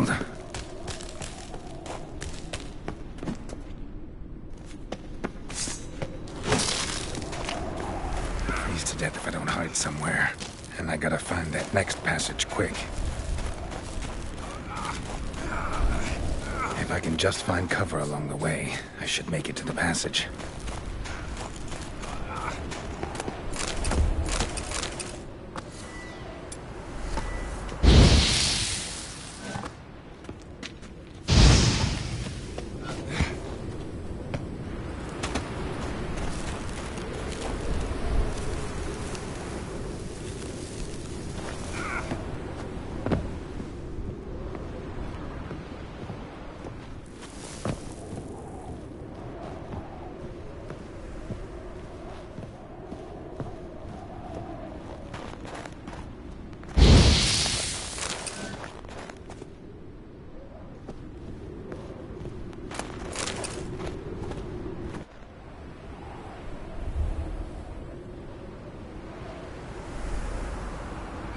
cold. Freeze to death if I don't hide somewhere. And I gotta find that next passage quick. If I can just find cover along the way, I should make it to the passage.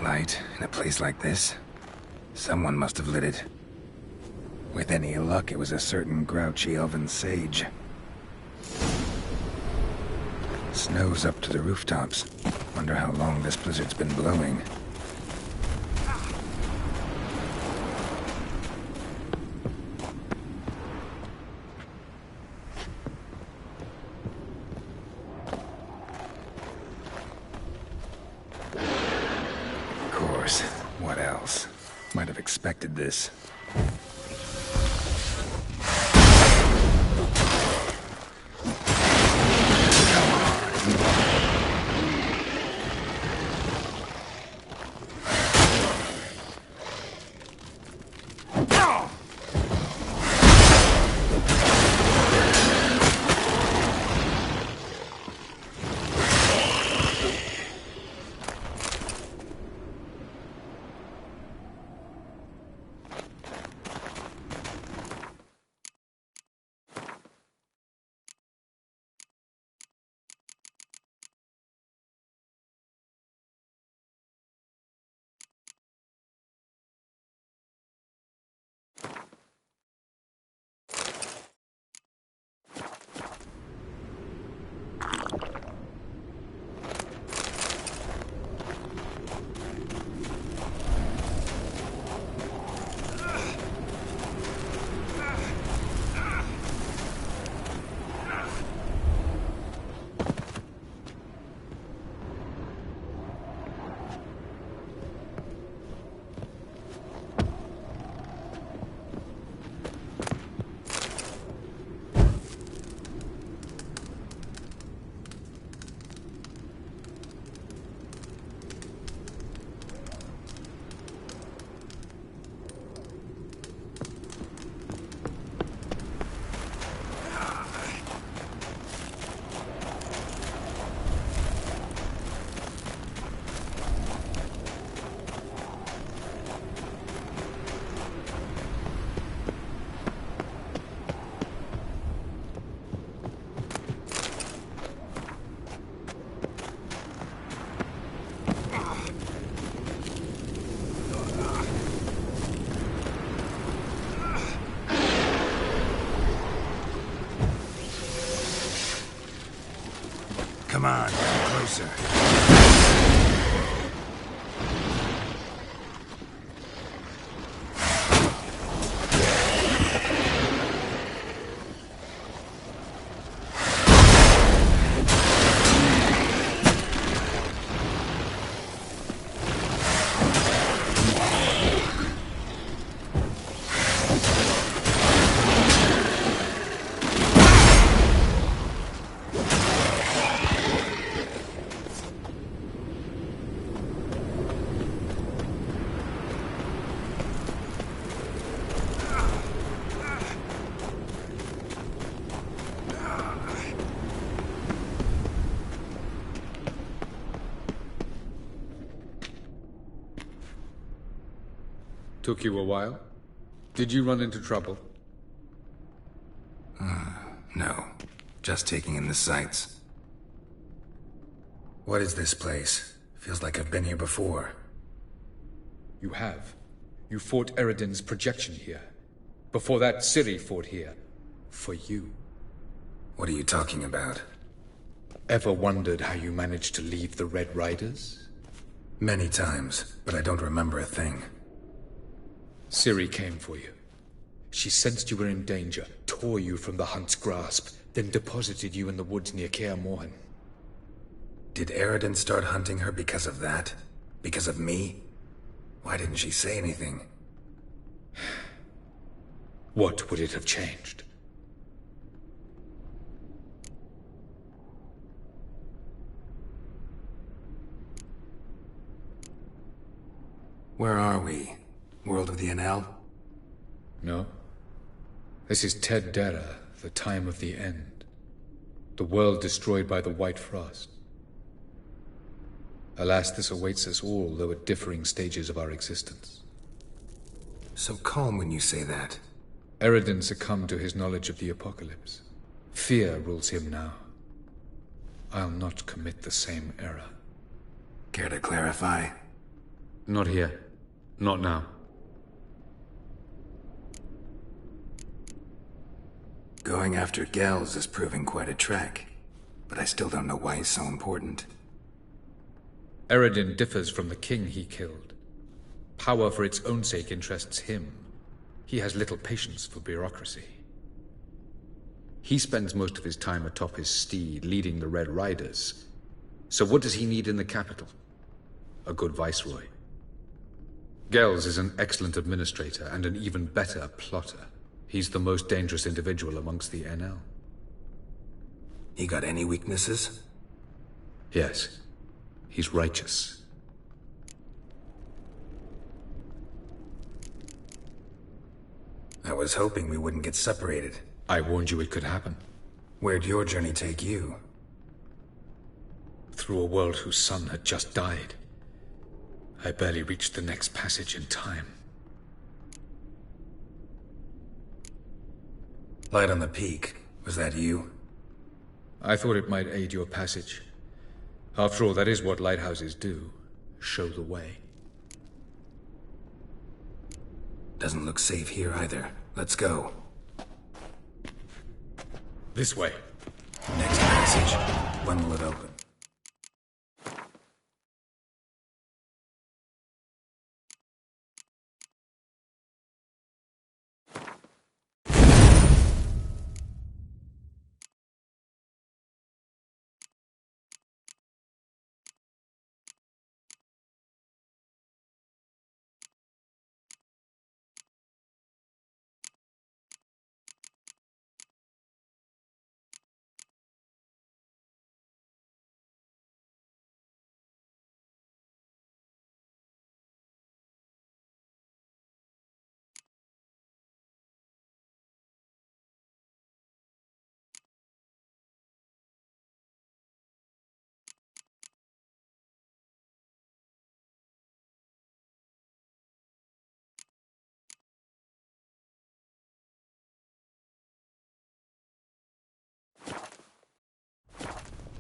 Light in a place like this? Someone must have lit it. With any luck, it was a certain grouchy elven sage. Snow's up to the rooftops. Wonder how long this blizzard's been blowing. What else? Might have expected this. Come on, come closer. Took you a while? Did you run into trouble? No. Just taking in the sights. What is this place? Feels like I've been here before. You have. You fought Eredin's projection here. Before that, Ciri fought here. For you. What are you talking about? Ever wondered how you managed to leave the Red Riders? Many times, but I don't remember a thing. Ciri came for you. She sensed you were in danger, tore you from the Hunt's grasp, then deposited you in the woods near Kaer Morhen. Did Eredin start hunting her because of that? Because of me? Why didn't she say anything? What would it have changed? Where are we? World of the Enel? No. This is Ted Dara, the time of the end. The world destroyed by the White Frost. Alas, this awaits us all, though at differing stages of our existence. So calm when you say that. Eredin succumbed to his knowledge of the apocalypse. Fear rules him now. I'll not commit the same error. Care to clarify? Not here. Not now. Going after Gels is proving quite a trek, but I still don't know why he's so important. Eredin differs from the king he killed. Power for its own sake interests him. He has little patience for bureaucracy. He spends most of his time atop his steed, leading the Red Riders. So what does he need in the capital? A good viceroy. Gels is an excellent administrator and an even better plotter. He's the most dangerous individual amongst the Enel. He got any weaknesses? Yes. He's righteous. I was hoping we wouldn't get separated. I warned you it could happen. Where'd your journey take you? Through a world whose son had just died. I barely reached the next passage in time. Light on the peak. Was that you? I thought it might aid your passage. After all, that is what lighthouses do. Show the way. Doesn't look safe here either. Let's go. This way. Next passage. When will it open?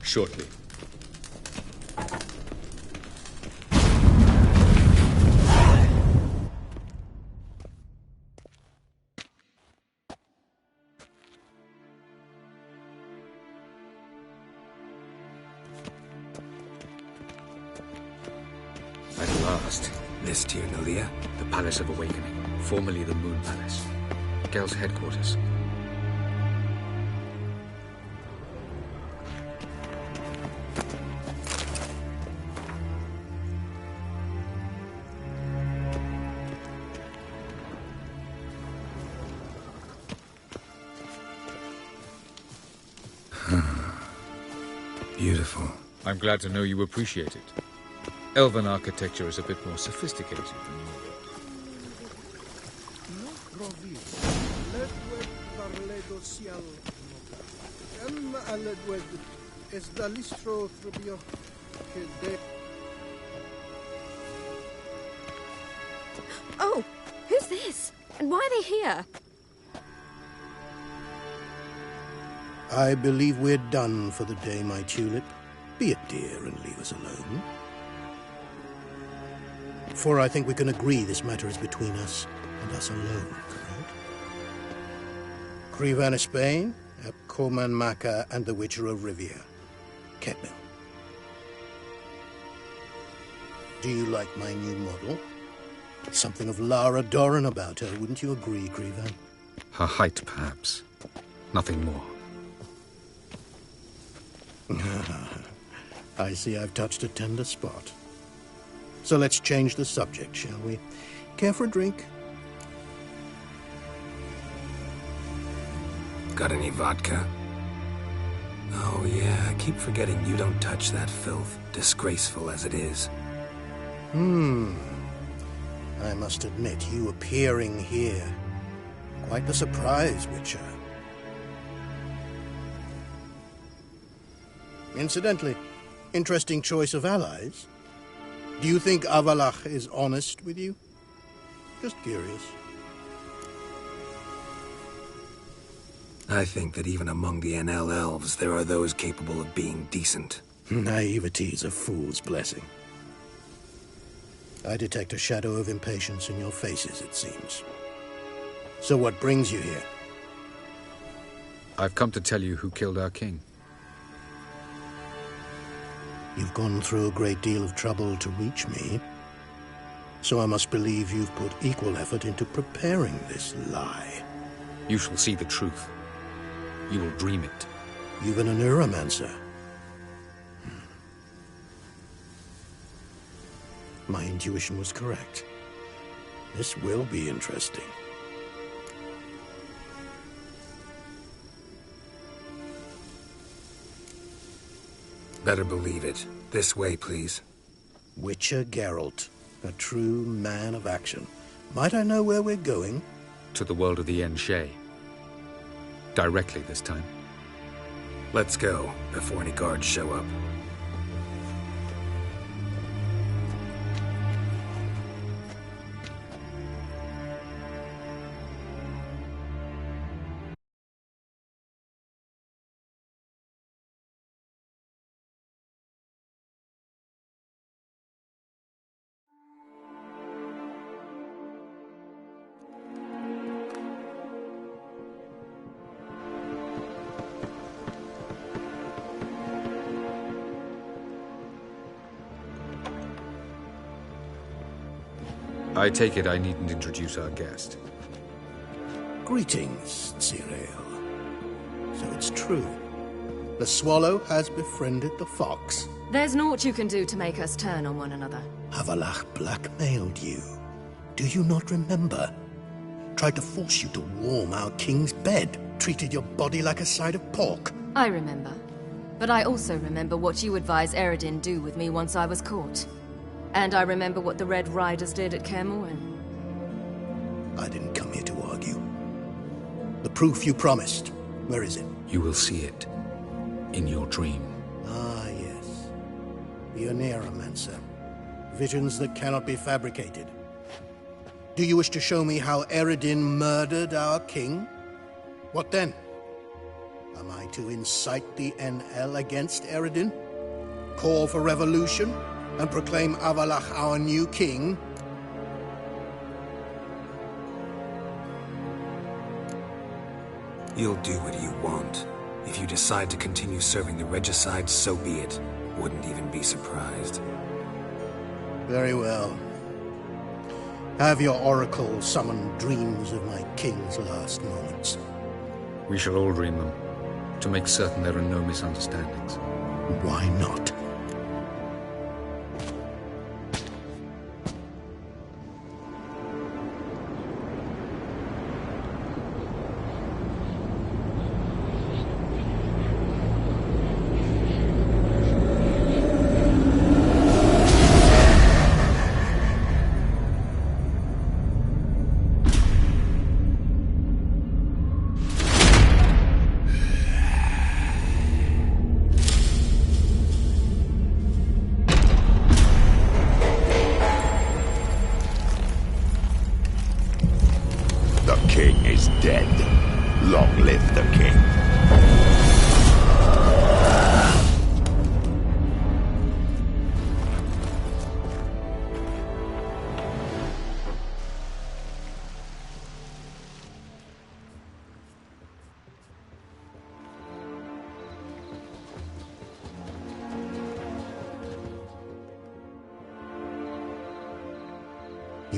Shortly. At last. This Tyr Nalia? The Palace of Awakening, formerly the Moon Palace. Gel's headquarters. Beautiful. I'm glad to know you appreciate it. Elven architecture is a bit more sophisticated than Oh, who's this? And why are they here? I believe we're done for the day, my tulip. Be a dear and leave us alone. For I think we can agree this matter is between us and us alone, correct? Krivan of Spain, Koman Maka, and the Witcher of Rivia. Ketmil. Do you like my new model? Something of Lara Doran about her, wouldn't you agree, Krivan? Her height, perhaps. Nothing more. I see I've touched a tender spot. So let's change the subject, shall we? Care for a drink? Got any vodka? Oh yeah, I keep forgetting you don't touch that filth, disgraceful as it is. I must admit, you appearing here, quite the surprise, Witcher. Incidentally, interesting choice of allies. Do you think Avallac'h is honest with you? Just curious. I think that even among the NL elves, there are those capable of being decent. Naivety is a fool's blessing. I detect a shadow of impatience in your faces, it seems. So what brings you here? I've come to tell you who killed our king. You've gone through a great deal of trouble to reach me, so I must believe you've put equal effort into preparing this lie. You shall see the truth. You will dream it. Even a neuromancer. My intuition was correct. This will be interesting. Better believe it. This way, please. Witcher Geralt, a true man of action. Might I know where we're going? To the world of the Enshe. Directly this time. Let's go, before any guards show up. I take it I needn't introduce our guest. Greetings, Cyril. So it's true. The swallow has befriended the fox. There's naught you can do to make us turn on one another. Avallac'h blackmailed you. Do you not remember? Tried to force you to warm our king's bed. Treated your body like a side of pork. I remember. But I also remember what you advised Eredin do with me once I was caught. And I remember what the Red Riders did at Kaer Morhen. I didn't come here to argue. The proof you promised, where is it? You will see it. In your dream. Ah, yes. The Oneiromancer. Visions that cannot be fabricated. Do you wish to show me how Eredin murdered our king? What then? Am I to incite the NL against Eredin? Call for revolution? And proclaim Avallac'h our new king? You'll do what you want. If you decide to continue serving the regicide, so be it. Wouldn't even be surprised. Very well. Have your oracle summon dreams of my king's last moments. We shall all dream them, to make certain there are no misunderstandings. Why not?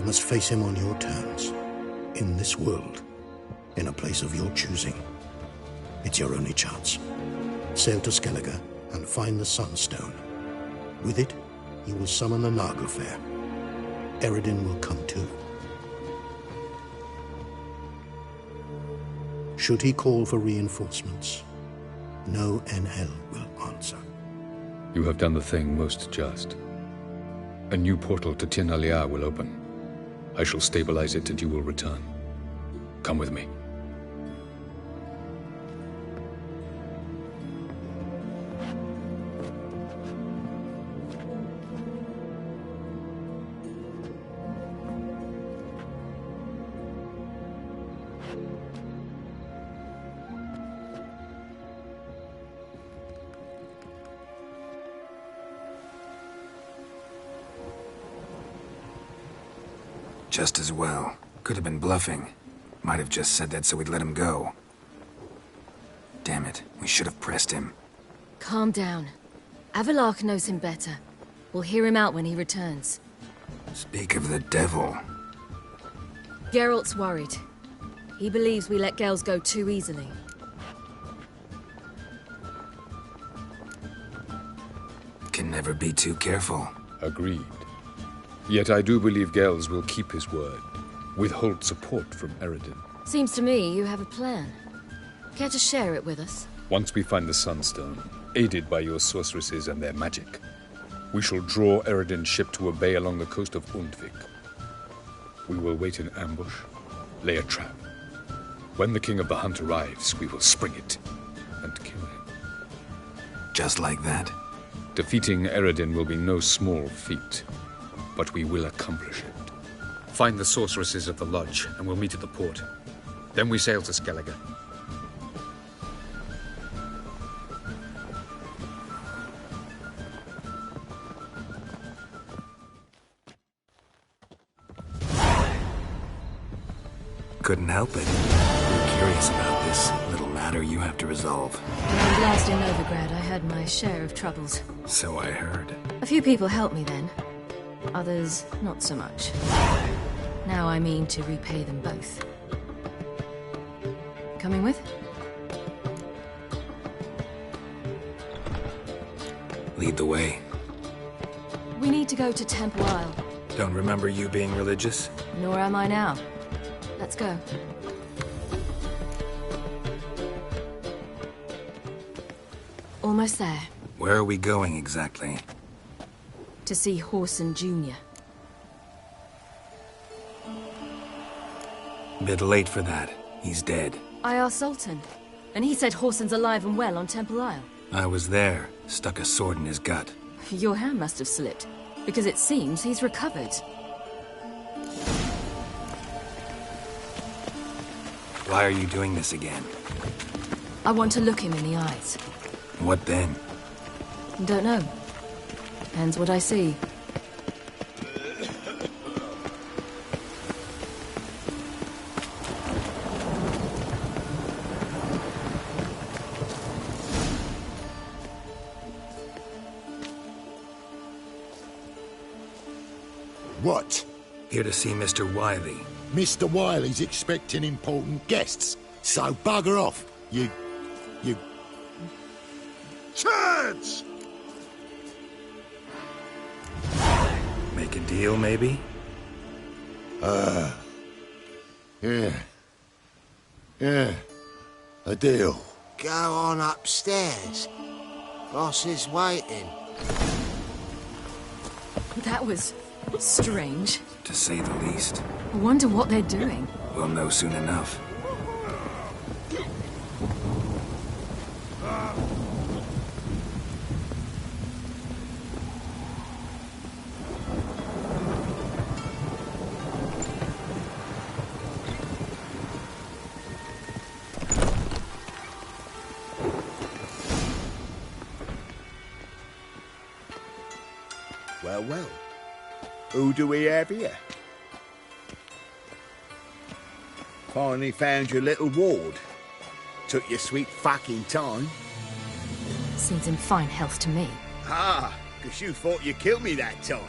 You must face him on your terms. In this world. In a place of your choosing. It's your only chance. Sail to Skellige and find the Sunstone. With it, you will summon the Nagelfare. Eredin will come too. Should he call for reinforcements, no Enhel will answer. You have done the thing most just. A new portal to Tir na Liar will open. I shall stabilize it and you will return. Come with me. Just as well. Could have been bluffing. Might have just said that so we'd let him go. Damn it, we should have pressed him. Calm down. Avallac'h knows him better. We'll hear him out when he returns. Speak of the devil. Geralt's worried. He believes we let Gels go too easily. Can never be too careful. Agreed. Yet I do believe Gels will keep his word. Withhold support from Eredin. Seems to me you have a plan. Care to share it with us? Once we find the Sunstone, aided by your sorceresses and their magic, we shall draw Eredin's ship to a bay along the coast of Undvik. We will wait in ambush, lay a trap. When the King of the Hunt arrives, we will spring it and kill him. Just like that? Defeating Eredin will be no small feat, but we will accomplish it. Find the sorceresses of the Lodge, and we'll meet at the port. Then we sail to Skellige. Couldn't help it. I'm curious about this little matter you have to resolve. When I was last in Novigrad, I had my share of troubles. So I heard. A few people helped me then. Others, not so much. Now I mean to repay them both. Coming with? Lead the way. We need to go to Temple Isle. Don't remember you being religious? Nor am I now. Let's go. Almost there. Where are we going exactly? To see Whoreson Jr. Bit late for that. He's dead. I asked Sultan, and he said Whoreson's alive and well on Temple Isle. I was there. Stuck a sword in his gut. Your hand must have slipped, because it seems he's recovered. Why are you doing this again? I want to look him in the eyes. What then? Don't know. Depends what I see. What? Here to see Mr. Wiley. Mr. Wiley's expecting important guests, so bugger off, you... Turds! Make a deal, maybe? Yeah. A deal. Go on upstairs. Boss is waiting. That was strange. To say the least. I wonder what they're doing. We'll know soon enough. Well. Who do we have here? Finally found your little ward. Took your sweet fucking time. Seems in fine health to me. Ah, because you thought you killed me that time.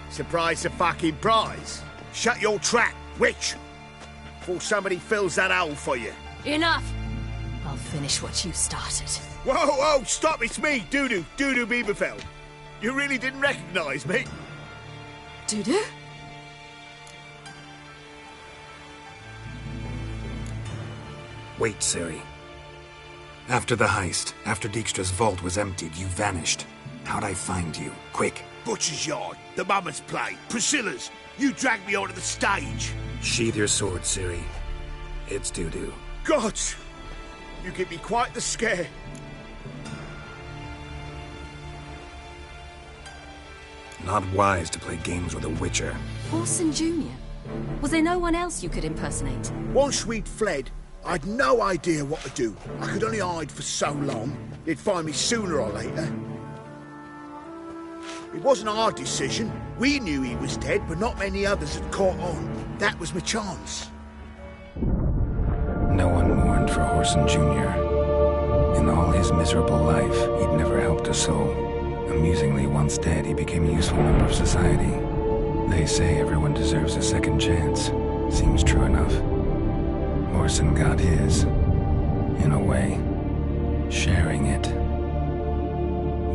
Surprise the fucking prize. Shut your trap, witch! Before somebody fills that hole for you. Enough! I'll finish what you started. Whoa, whoa, stop, it's me, Dudu Bieberfeld. You really didn't recognise me? Dudu? Wait, Ciri. After the heist, after Dijkstra's vault was emptied, you vanished. How'd I find you? Quick. Butcher's Yard, the Mama's Play, Priscilla's. You dragged me onto the stage. Sheathe your sword, Ciri. It's Dudu. Gods! You give me quite the scare. Not wise to play games with a witcher. Orson Jr.? Was there no one else you could impersonate? Once we'd fled, I'd no idea what to do. I could only hide for so long. They'd find me sooner or later. It wasn't our decision. We knew he was dead, but not many others had caught on. That was my chance. No one mourned for Orson Jr. In all his miserable life, he'd never helped a soul. Amusingly, once dead, he became a useful member of society. They say everyone deserves a second chance. Seems true enough. Orson got his, in a way, sharing it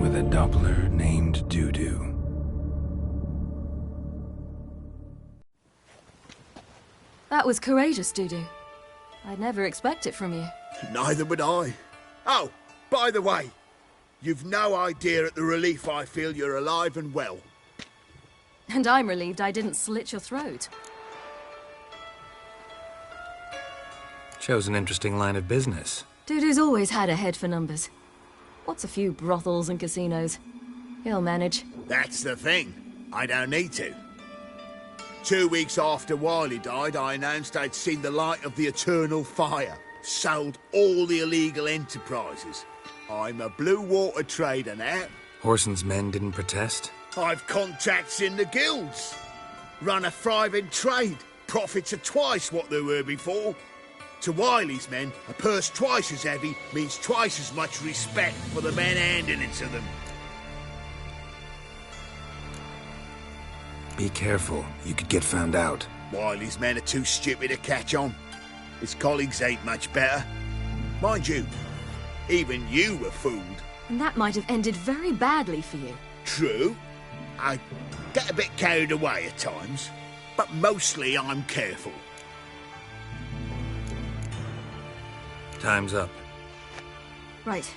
with a Doppler named Dudu. That was courageous, Dudu. I'd never expect it from you. Neither would I. Oh, by the way, you've no idea at the relief I feel you're alive and well. And I'm relieved I didn't slit your throat. Chose an interesting line of business. Dudu's always had a head for numbers. What's a few brothels and casinos? He'll manage. That's the thing. I don't need to. 2 weeks after Wiley died, I announced I'd seen the light of the eternal fire. Sold all the illegal enterprises. I'm a blue water trader now. Orson's men didn't protest? I've contacts in the guilds. Run a thriving trade. Profits are twice what they were before. To Wiley's men, a purse twice as heavy means twice as much respect for the men handing it to them. Be careful. You could get found out. Wiley's men are too stupid to catch on. His colleagues ain't much better. Mind you, even you were fooled. And that might have ended very badly for you. True. I get a bit carried away at times, but mostly I'm careful. Time's up. Right.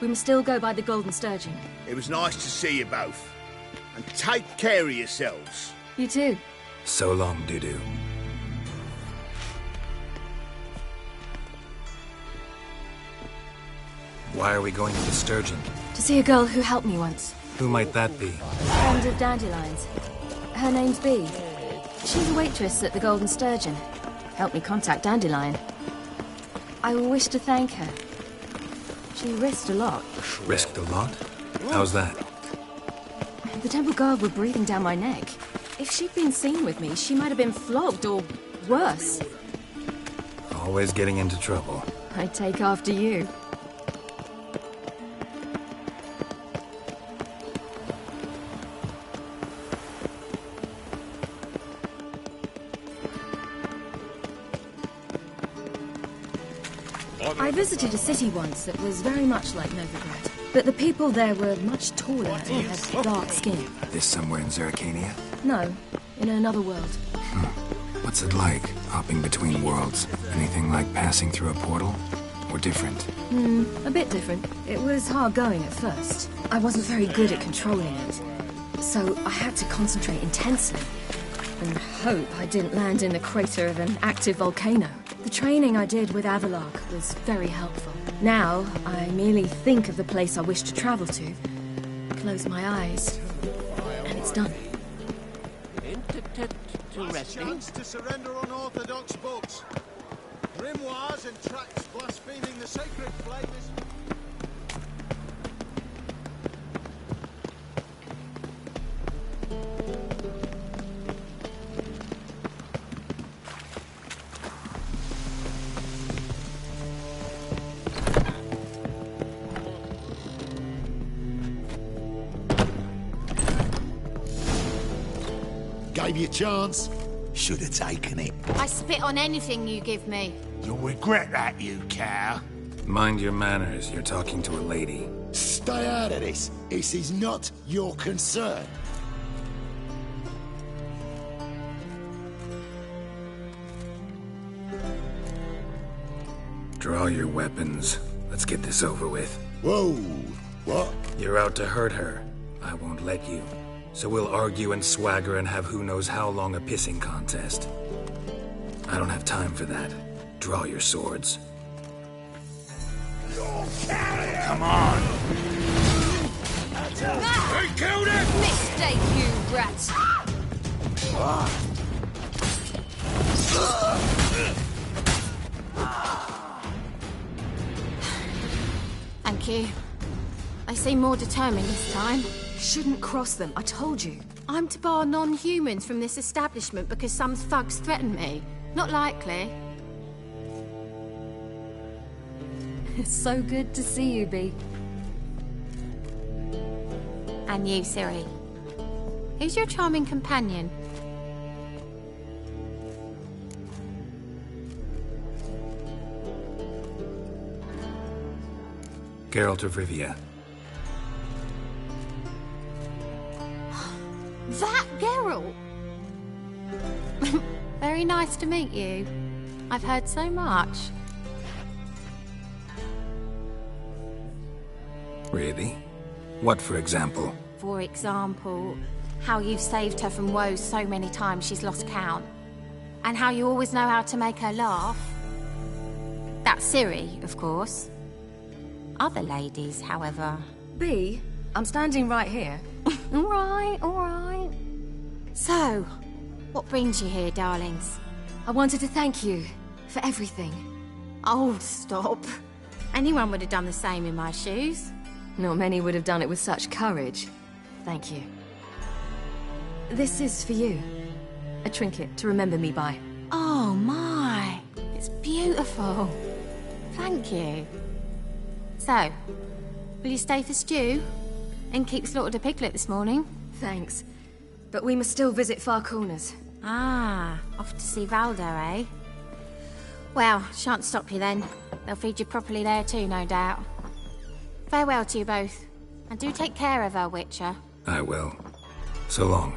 We must still go by the Golden Sturgeon. It was nice to see you both. And take care of yourselves. You too. So long, Dudu. Why are we going to the Sturgeon? To see a girl who helped me once. Who might that be? Friend of Dandelion's. Her name's Bee. She's a waitress at the Golden Sturgeon. Helped me contact Dandelion. I wish to thank her. She risked a lot. Risked a lot? How's that? The Temple Guard were breathing down my neck. If she'd been seen with me, she might have been flogged or worse. Always getting into trouble. I'd take after you. I visited a city once that was very much like Novigrad, but the people there were much taller and had dark skin. This somewhere in Zerrikania? No, in another world. What's it like, hopping between worlds? Anything like passing through a portal? Or different? A bit different. It was hard going at first. I wasn't very good at controlling it, so I had to concentrate intensely and hope I didn't land in the crater of an active volcano. The training I did with Avalark was very helpful. Now, I merely think of the place I wish to travel to, close my eyes, and it's done. Last chance to surrender unorthodox books. Grimoires and tracts blaspheming the sacred flames. Gave you a chance. Should have taken it. I spit on anything you give me. You'll regret that, you cow. Mind your manners, you're talking to a lady. Stay out of this. This is not your concern. Draw your weapons. Let's get this over with. Whoa. What? You're out to hurt her. I won't let you. So we'll argue and swagger and have who knows how long a pissing contest. I don't have time for that. Draw your swords. Come on. They killed him! Mistake, you rat! Thank you. They seem more determined this time. Shouldn't cross them, I told you. I'm to bar non-humans from this establishment because some thugs threaten me. Not likely. It's so good to see you, Bee. And you, Ciri. Who's your charming companion? Geralt of Rivia. That Geralt! Very nice to meet you. I've heard so much. Really? What, for example? For example, how you've saved her from woes so many times she's lost count. And how you always know how to make her laugh. That's Ciri, of course. Other ladies, however... Bee, I'm standing right here. All right. So, what brings you here, darlings? I wanted to thank you for everything. Oh, stop. Anyone would have done the same in my shoes. Not many would have done it with such courage. Thank you. This is for you. A trinket to remember me by. Oh, my. It's beautiful. Thank you. So, will you stay for stew? And keep slaughtered a piglet this morning? Thanks. But we must still visit Far Corners. Ah, off to see Valdo, eh? Well, shan't stop you then. They'll feed you properly there too, no doubt. Farewell to you both. And do take care of her, Witcher. I will. So long.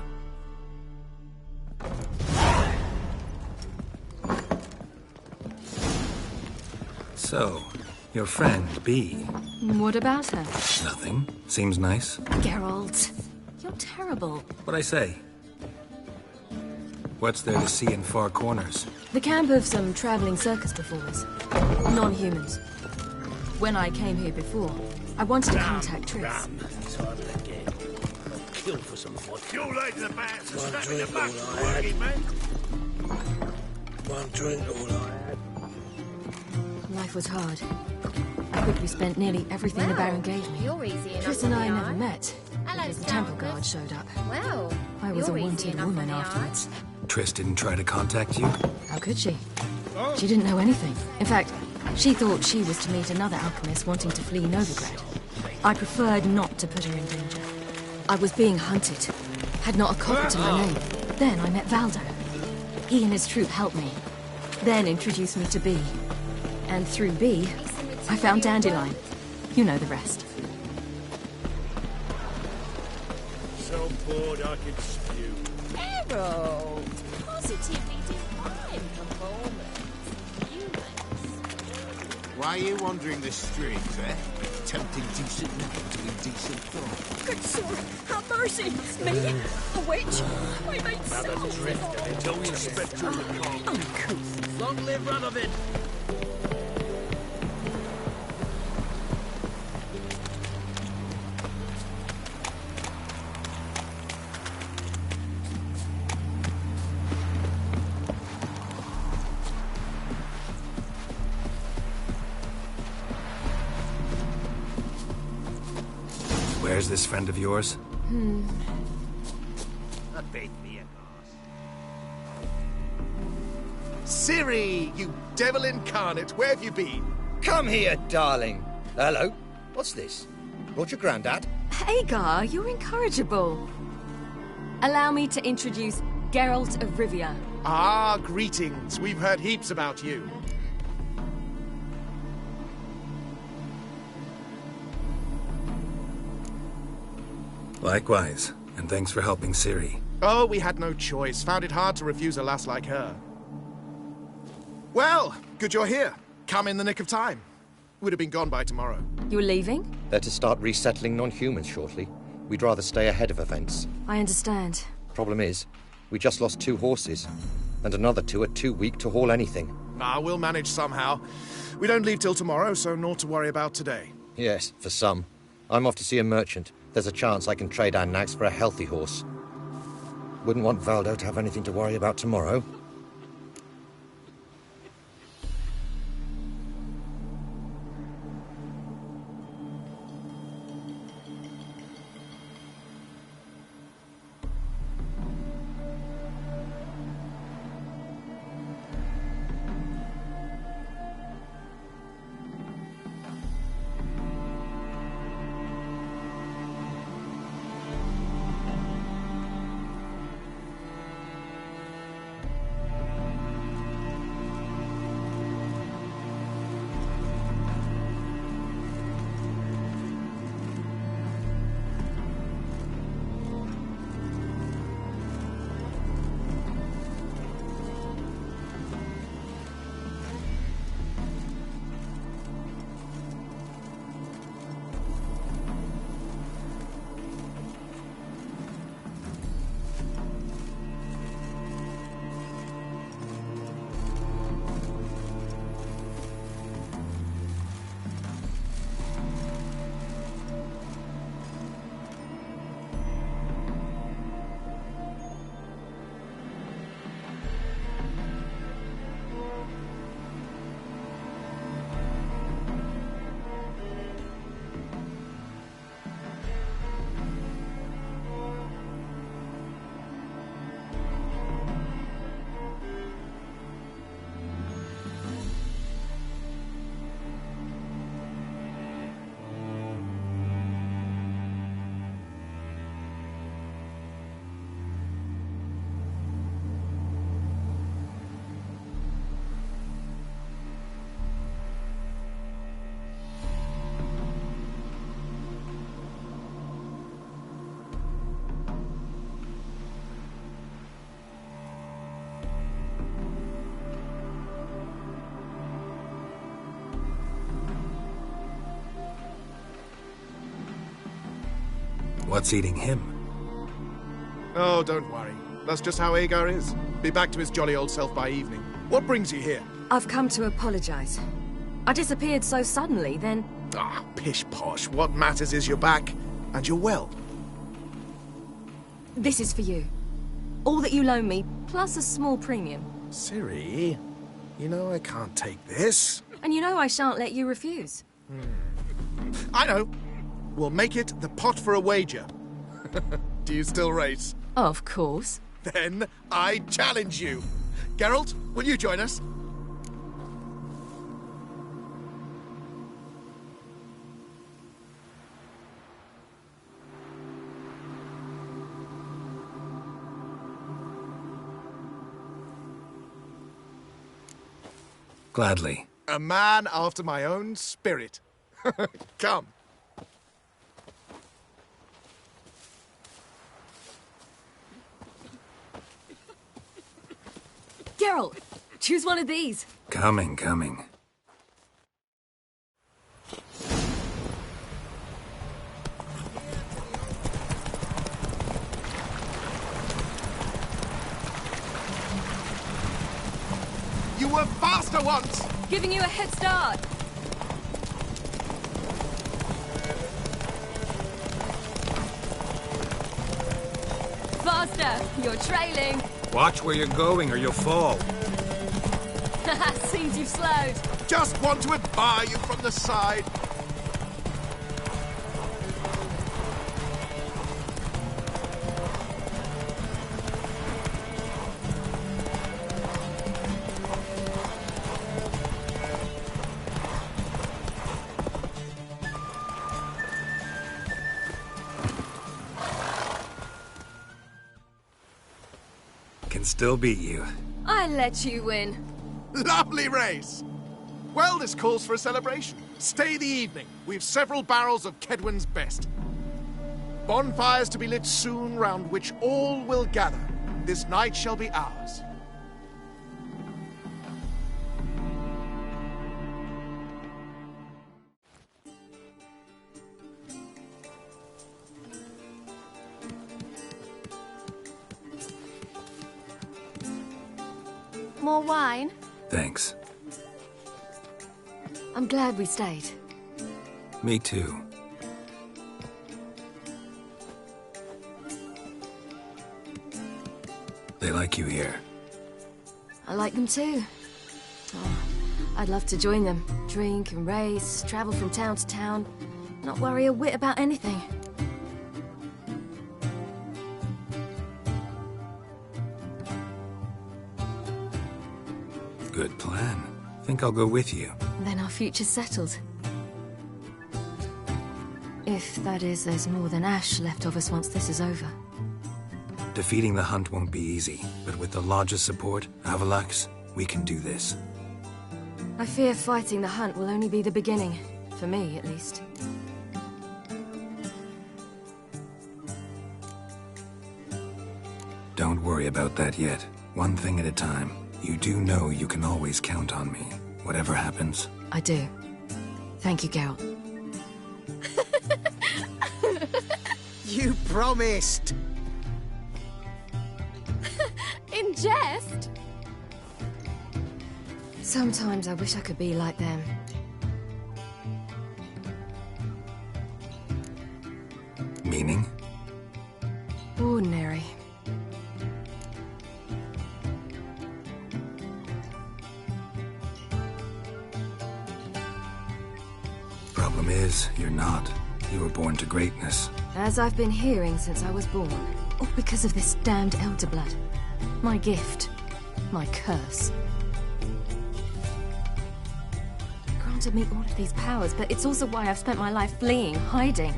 So, your friend, Bee. What about her? Nothing. Seems nice. Geralt, you're terrible. What'd I say? What's there to see in Far Corners? The camp of some traveling circus performers. Non-humans. When I came here before, I wanted to contact Triss. Kill for some fun. You're like the bats One snapping the drink, back, all I had. working men. One drink, all I had. Life was hard. I quickly spent nearly everything the Baron gave me. You're easy enough Triss on and I the never eye. met. Hello, Because the temple Spartacus. guard showed up. Well, I was a you're easy wanted enough on woman the eye. afterwards. Triss didn't try to contact you? How could she? She didn't know anything. In fact, she thought she was to meet another alchemist wanting to flee Novigrad. I preferred not to put her in danger. I was being hunted. Had not a copper to my name. Then I met Valdo. He and his troop helped me. Then introduced me to Bee. And through Bee, I found Dandelion. You know the rest. So bored I could spew. Geralt, positively divine performance. Humans. Why are you wandering the streets, eh? Tempting decent men to indecent thought. Good sword, have mercy! It's me, a witch! I made so Tell the inspector of the car. uncouth. Long live Radovid. Where's this friend of yours? A bit me Ciri, you devil incarnate, where have you been? Come here, darling. Hello. What's this? Brought your granddad? Hagar, you're incorrigible. Allow me to introduce Geralt of Rivia, Ah, greetings. We've heard heaps about you. Likewise, and thanks for helping Ciri. Oh, we had no choice. Found it hard to refuse a lass like her. Well, good you're here. Come in the nick of time. Would have been gone by tomorrow. You're leaving? They're to start resettling non-humans shortly. We'd rather stay ahead of events. I understand. Problem is, we just lost 2 horses, and another 2 are too weak to haul anything. Ah, we'll manage somehow. We don't leave till tomorrow, so naught to worry about today. Yes, for some. I'm off to see a merchant. There's a chance I can trade our nags for a healthy horse. Wouldn't want Valdo to have anything to worry about tomorrow. What's eating him? Oh, don't worry. That's just how Agar is. Be back to his jolly old self by evening. What brings you here? I've come to apologize. I disappeared so suddenly, then... Ah, pish-posh. What matters is you're back, and you're well. This is for you. All that you loan me, plus a small premium. Ciri, you know I can't take this. And you know I shan't let you refuse. I know. We'll make it the pot for a wager. Do you still race? Of course. Then I challenge you. Geralt, will you join us? Gladly. A man after my own spirit. Come. Geralt, choose one of these. Coming. You were faster once! Giving you a head start. Faster! You're trailing. Watch where you're going or you'll fall. Seems you've slowed. Just want to admire you from the side. Can still beat you. I let you win. Lovely race! Well, this calls for a celebration. Stay the evening. We've several barrels of Kedwen's best. Bonfires to be lit soon, round which all will gather. This night shall be ours. More wine? Thanks. I'm glad we stayed. Me too. They like you here. I like them too. Oh, I'd love to join them. Drink and race, travel from town to town. Not worry a whit about anything. Good plan. Think I'll go with you. Then our future's settled. If, that is, there's more than ash left of us once this is over. Defeating the Hunt won't be easy, but with the Lodge's support, Avalax, we can do this. I fear fighting the Hunt will only be the beginning. For me, at least. Don't worry about that yet. One thing at a time. You do know you can always count on me, whatever happens. I do. Thank you, Geralt. You promised! In jest? Sometimes I wish I could be like them. Meaning? Ordinary. Problem is, you're not. You were born to greatness. As I've been hearing since I was born. All because of this damned Elder Blood. My gift. My curse. It granted me all of these powers, but it's also why I've spent my life fleeing, hiding.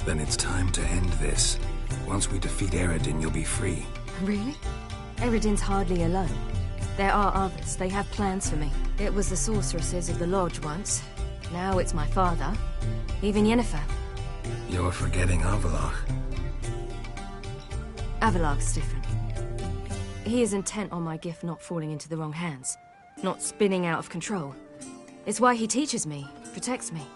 Then it's time to end this. Once we defeat Eredin, you'll be free. Really? Eredin's hardly alone. There are others. They have plans for me. It was the sorceresses of the Lodge once. Now it's my father. Even Yennefer. You're forgetting Avallac'h. Avallac'h's different. He is intent on my gift not falling into the wrong hands. Not spinning out of control. It's why he teaches me, protects me.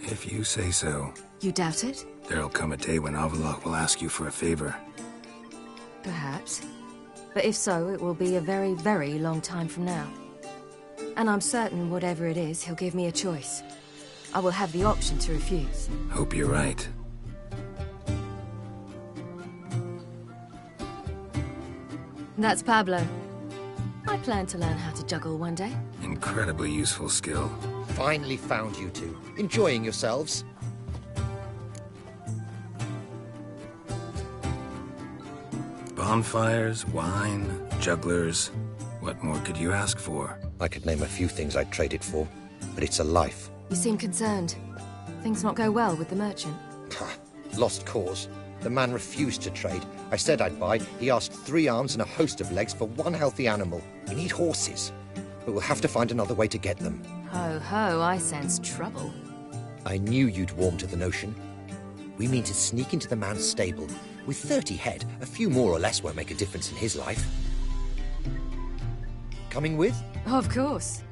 If you say so. You doubt it? There'll come a day when Avallac'h will ask you for a favor. Perhaps. But if so, it will be a very, very long time from now. And I'm certain whatever it is, he'll give me a choice. I will have the option to refuse. Hope you're right. That's Pablo. I plan to learn how to juggle one day. Incredibly useful skill. Finally found you two. Enjoying yourselves? Bonfires, wine, jugglers. What more could you ask for? I could name a few things I'd trade it for, but it's a life. You seem concerned. Things not go well with the merchant. Lost cause. The man refused to trade. I said I'd buy. He asked 3 arms and a host of legs for 1 healthy animal. We need horses, but we'll have to find another way to get them. Ho ho, I sense trouble. I knew you'd warm to the notion. We mean to sneak into the man's stable. With 30 head, a few more or less won't make a difference in his life. Coming with? Of course.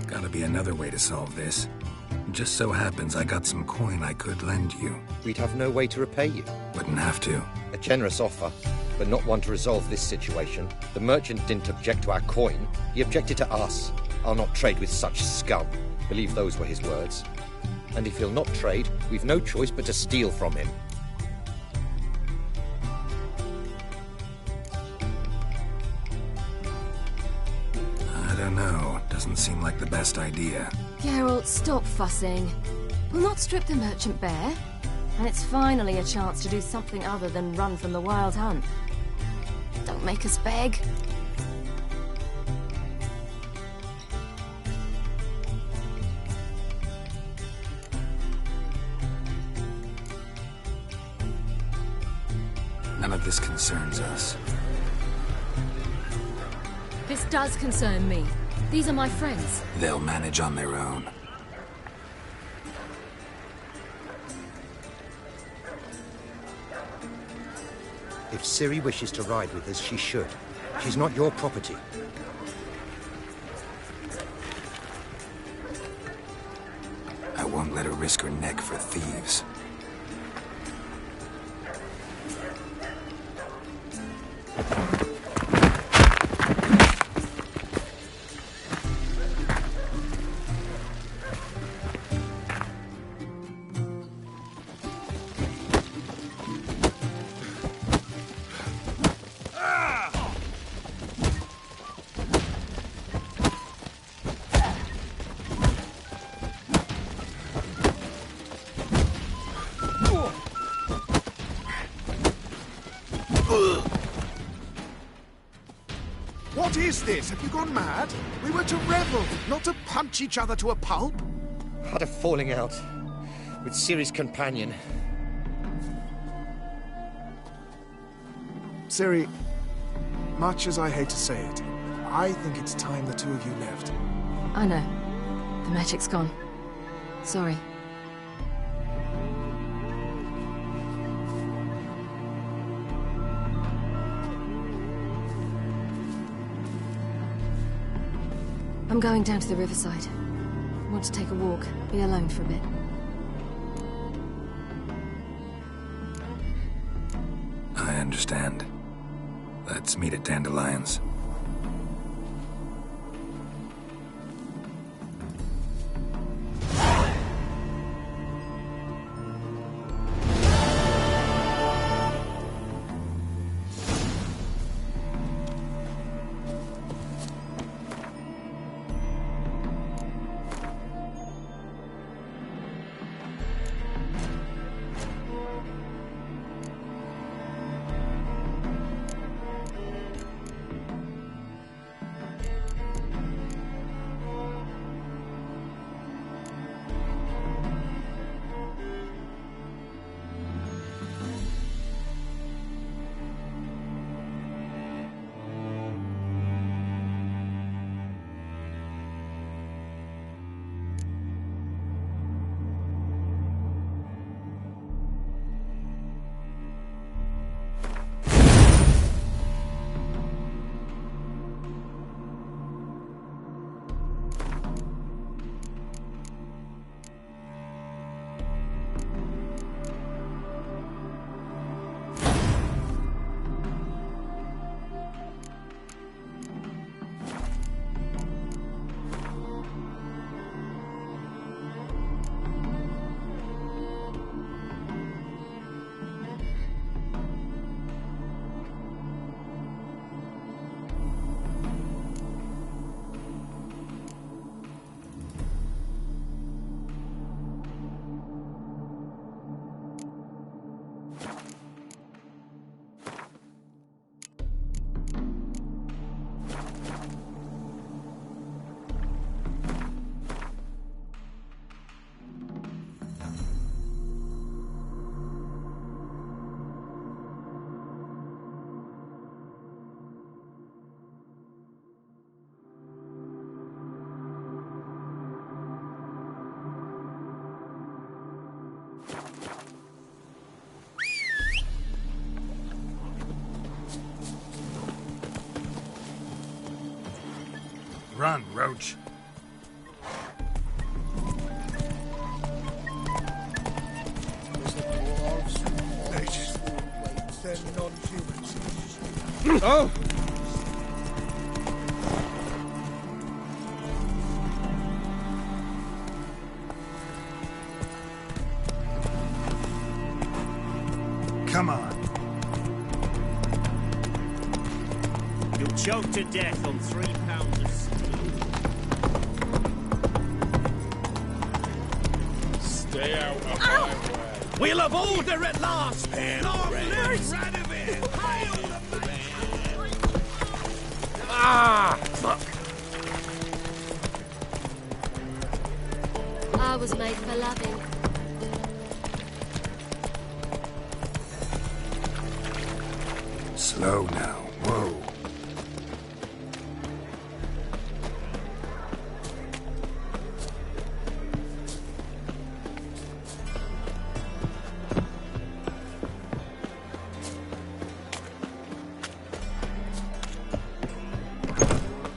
Gotta be another way to solve this. Just so happens I got some coin I could lend you. We'd have no way to repay you. Wouldn't have to. A generous offer, but not one to resolve this situation. The merchant didn't object to our coin. He objected to us. I'll not trade with such scum. Believe those were his words. And if he'll not trade, we've no choice but to steal from him. don't know. Doesn't seem like the best idea. Geralt, stop fussing. We'll not strip the merchant bare. And it's finally a chance to do something other than run from the Wild Hunt. Don't make us beg. None of this concerns us. This does concern me. These are my friends. They'll manage on their own. If Ciri wishes to ride with us, she should. She's not your property. I won't let her risk her neck for thieves. What is this? Have you gone mad? We were to revel, not to punch each other to a pulp. Had a falling out with Ciri's companion. Ciri, much as I hate to say it, I think it's time the two of you left. I know. The magic's gone. Sorry. I'm going down to the riverside. Want to take a walk, be alone for a bit. I understand. Let's meet at Dandelions. Run, Roach. They're non-humans. Oh! Come on. You'll choke to death on 3 pounds of steel. Stay out of my way. We'll have order at last! Ah, fuck! I was made for loving. Slow now. Whoa.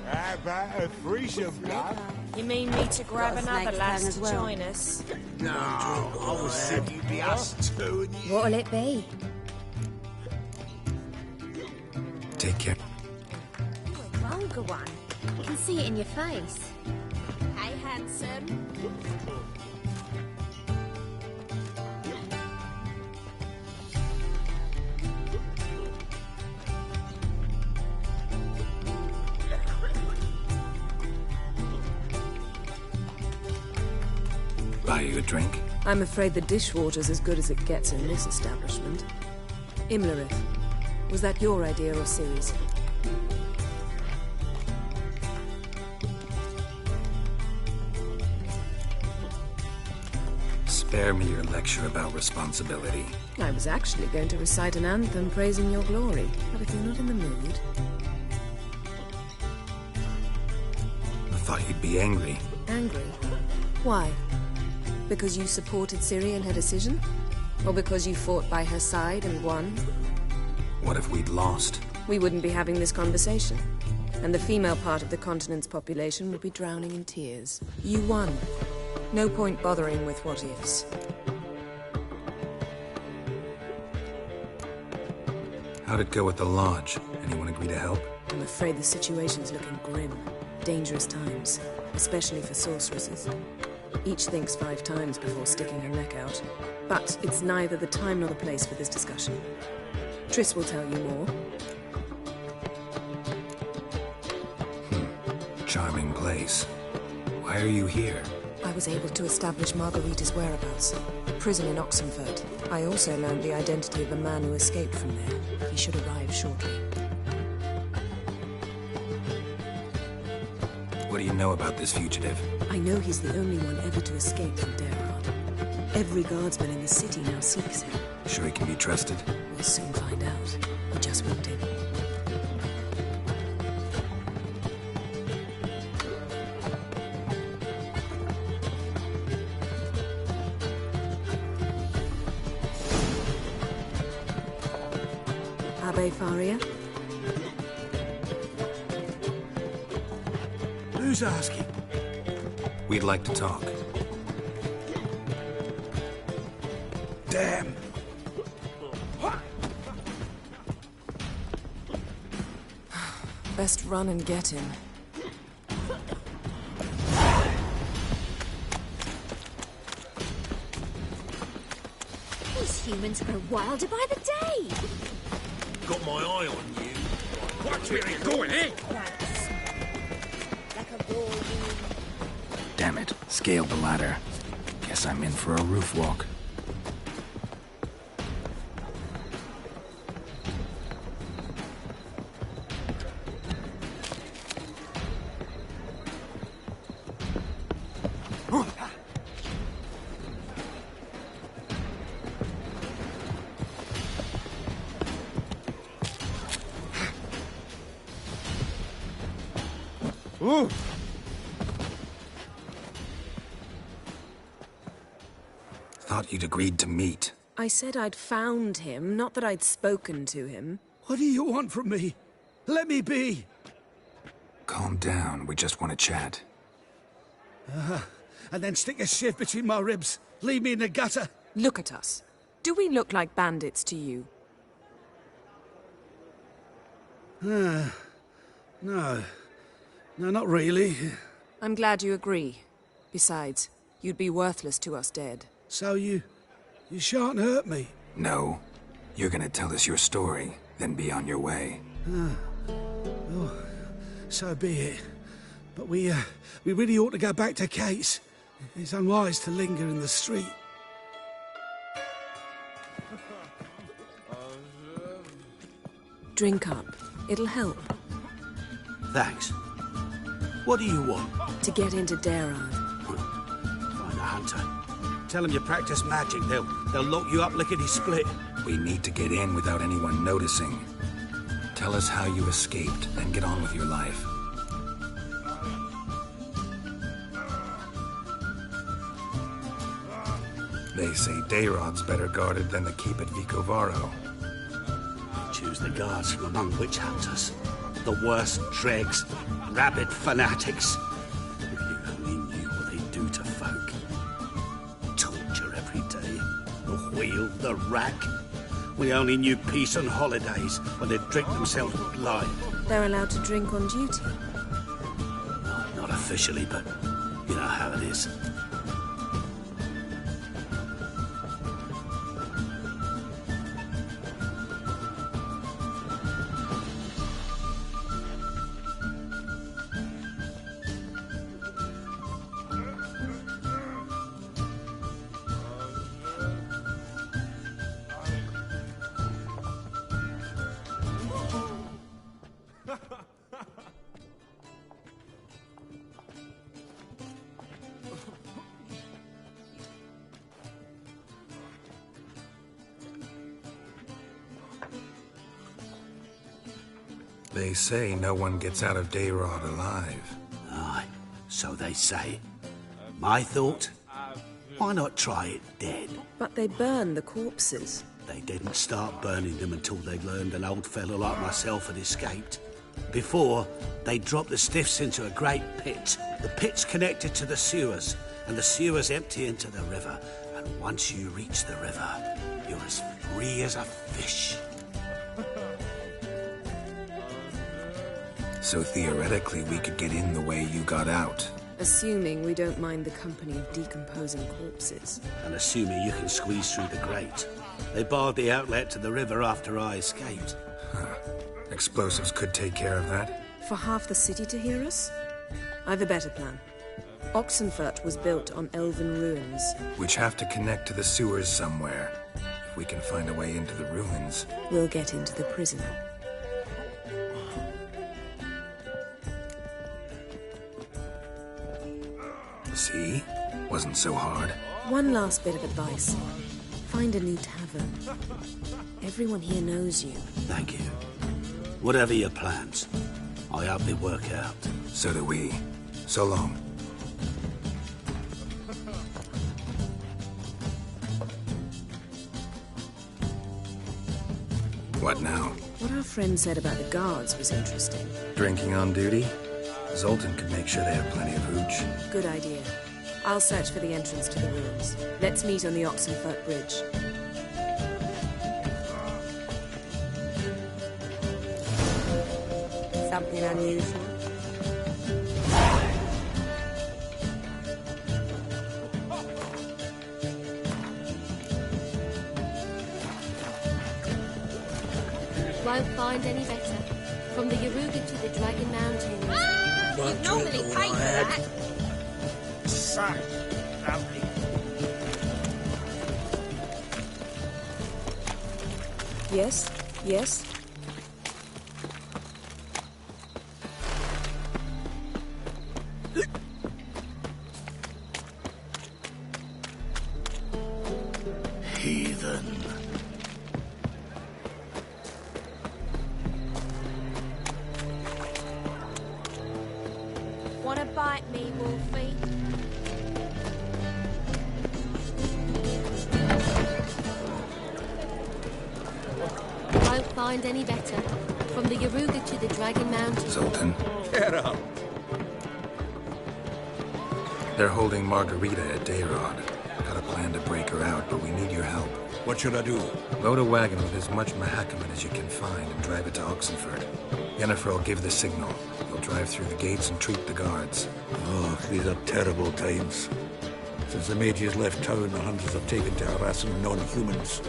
How about a threesome, love? You mean me to grab another lass to join us? No, I was thinking it'd be us two and you. What'll it be? Take care. A vulgar one. You can see it in your face. Hey, handsome. Buy you a drink? I'm afraid the dishwater's as good as it gets in this establishment. Imlerith, was that your idea or Ciri's? Spare me your lecture about responsibility. I was actually going to recite an anthem praising your glory, but if you're not in the mood... I thought you'd be angry. Angry? Why? Because you supported Ciri in her decision? Or because you fought by her side and won? What if we'd lost? We wouldn't be having this conversation. And the female part of the continent's population would be drowning in tears. You won. No point bothering with what-ifs. How'd it go with the Lodge? Anyone agree to help? I'm afraid the situation's looking grim. Dangerous times, especially for sorceresses. Each thinks 5 times before sticking her neck out. But it's neither the time nor the place for this discussion. Triss will tell you more. Charming place. Why are you here? I was able to establish Margarita's whereabouts. A prison in Oxenford. I also learned the identity of the man who escaped from there. He should arrive shortly. What do you know about this fugitive? I know he's the only one ever to escape from Derard. Every guardsman in the city now seeks him. Sure he can be trusted? We'll soon find out. He just walked in. Abbe Faria? Who's asking? We'd like to talk. Damn. Best run and get him. These humans grow wilder by the day. Got my eye on you. Watch where you're going, eh? Damn it. Scaled the ladder. Guess I'm in for a roof walk. Ooh. Thought you'd agreed to meet. I said I'd found him, not that I'd spoken to him. What do you want from me? Let me be. Calm down. We just want to chat. And then stick a shiv between my ribs. Leave me in the gutter. Look at us. Do we look like bandits to you? No. No, not really. I'm glad you agree. Besides, you'd be worthless to us dead. So you shan't hurt me? No. You're gonna tell us your story, then be on your way. Oh, so be it. But we really ought to go back to Kate's. It's unwise to linger in the street. Drink up. It'll help. Thanks. What do you want? To get into Daerad. Find a hunter. Tell them you practice magic. They'll lock you up lickety-split. We need to get in without anyone noticing. Tell us how you escaped, and get on with your life. They say Daerad's better guarded than the keep at Vicovaro. Choose the guards from among witch hunters. The worst dregs, rabid fanatics. If you only knew what they do to folk. Torture every day. The wheel, the rack. We only knew peace on holidays when they'd drink themselves blind. They're allowed to drink on duty? Not officially, but you know how it is. They say no one gets out of Daerad alive. Aye, so they say. My thought? Why not try it dead? But they burn the corpses. They didn't start burning them until they learned an old fellow like myself had escaped. Before, they dropped the stiffs into a great pit. The pit's connected to the sewers, and the sewers empty into the river. And once you reach the river, you're as free as a fish. So theoretically, we could get in the way you got out. Assuming we don't mind the company of decomposing corpses. And assuming you can squeeze through the grate. They barred the outlet to the river after I escaped. Huh. Explosives could take care of that. For half the city to hear us? I've a better plan. Oxenfurt was built on elven ruins. Which have to connect to the sewers somewhere. If we can find a way into the ruins. We'll get into the prison. See? Wasn't so hard. One last bit of advice. Find a new tavern. Everyone here knows you. Thank you. Whatever your plans, I hope they work out. So do we. So long. What now? What our friend said about the guards was interesting. Drinking on duty? Zoltan could make sure they have plenty of hooch. Good idea. I'll search for the entrance to the ruins. Let's meet on the Oxenfurt Bridge. Something unusual. Won't find any better. From the Yaruga to the Dragon Mountains. You normally pay for that. So lovely. Yes? Yes? Heathen. Wanna bite me, Wolfie? Won't find any better. From the Yaruga to the Dragon Mountains. Zoltan. Get up. They're holding Margarita at Daerad. Got a plan to break her out, but we need your help. What should I do? Load a wagon with as much Mahakaman as you can find and drive it to Oxenfurt. Yennefer will give the signal. We'll drive through the gates and treat the guards. Oh, these are terrible times. Since the mages left town, the hunters have taken to harassing non-humans.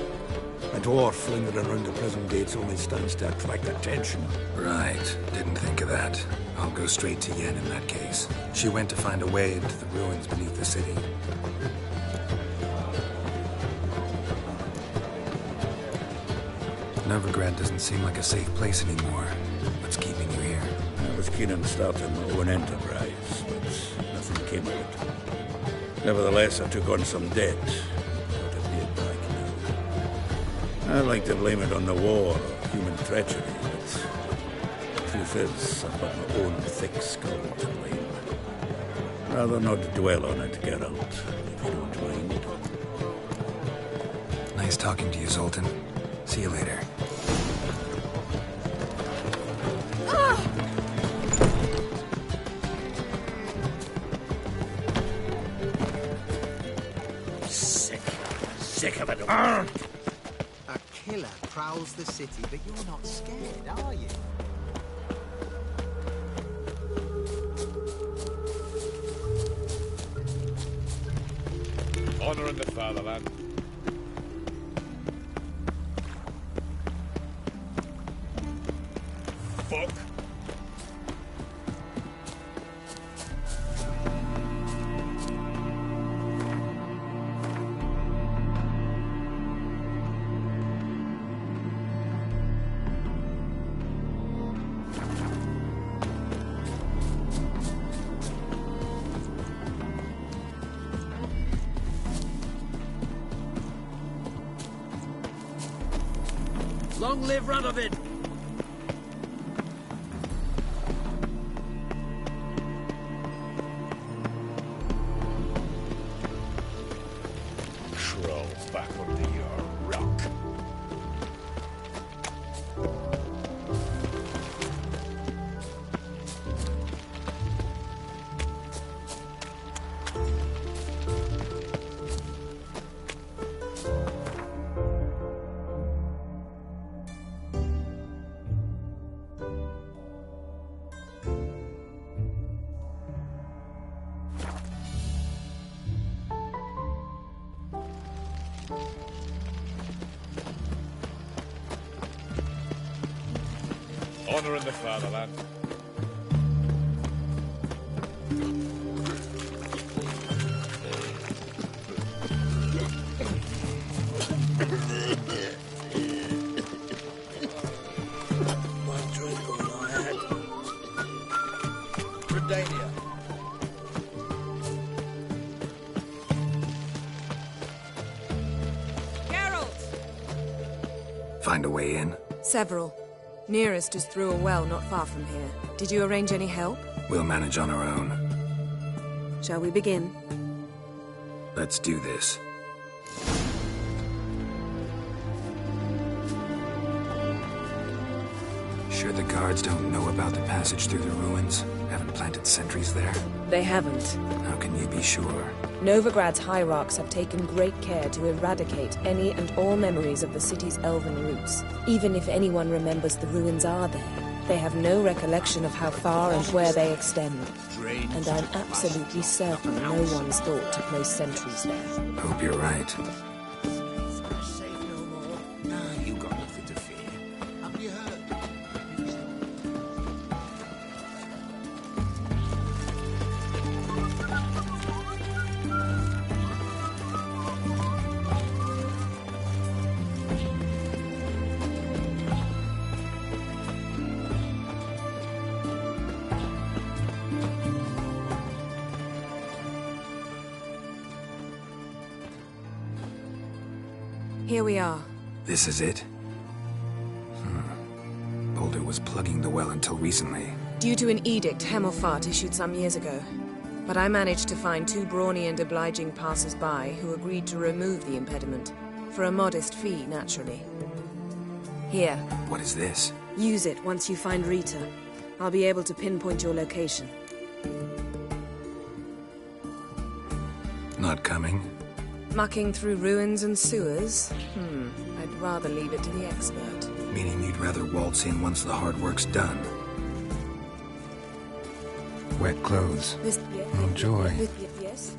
A dwarf lingering around the prison gates only stands to attract attention. Right. Didn't think of that. I'll go straight to Yen in that case. She went to find a way into the ruins beneath the city. Novigrad doesn't seem like a safe place anymore. What's keeping you here? I was keen on starting my own enterprise, but nothing came of it. Nevertheless, I took on some debt. Got to pay it back now. I like to blame it on the war or human treachery, but the truth is, I've got my own thick skull to blame. Rather not dwell on it, Geralt, if you don't mind. Nice talking to you, Zoltan. See you later. Sick of it. A killer prowls the city, but you're not scared, are you? Honor in the fatherland. Fuck. Long live Radovid! Crawl back under your rock. Honor in the fatherland. One drink all I had. Redania. Geralt! Find a way in? Several. Nearest is through a well not far from here. Did you arrange any help? We'll manage on our own. Shall we begin? Let's do this. Sure the guards don't know about the passage through the ruins? Haven't planted sentries there? They haven't. How can you be sure? Novigrad's hierarchs have taken great care to eradicate any and all memories of the city's elven roots. Even if anyone remembers the ruins are there, they have no recollection of how far and where they extend. And I'm absolutely certain no one's thought to place sentries there. Hope you're right. Nah, you got nothing to fear. Have you heard? Here we are. This is it? Boulder was plugging the well until recently. Due to an edict Hemmelfart issued some years ago. But I managed to find two brawny and obliging passers-by who agreed to remove the impediment. For a modest fee, naturally. Here. What is this? Use it once you find Rita. I'll be able to pinpoint your location. Not coming? Mucking through ruins and sewers? I'd rather leave it to the expert. Meaning you'd rather waltz in once the hard work's done. Wet clothes. Oh, joy. Yes?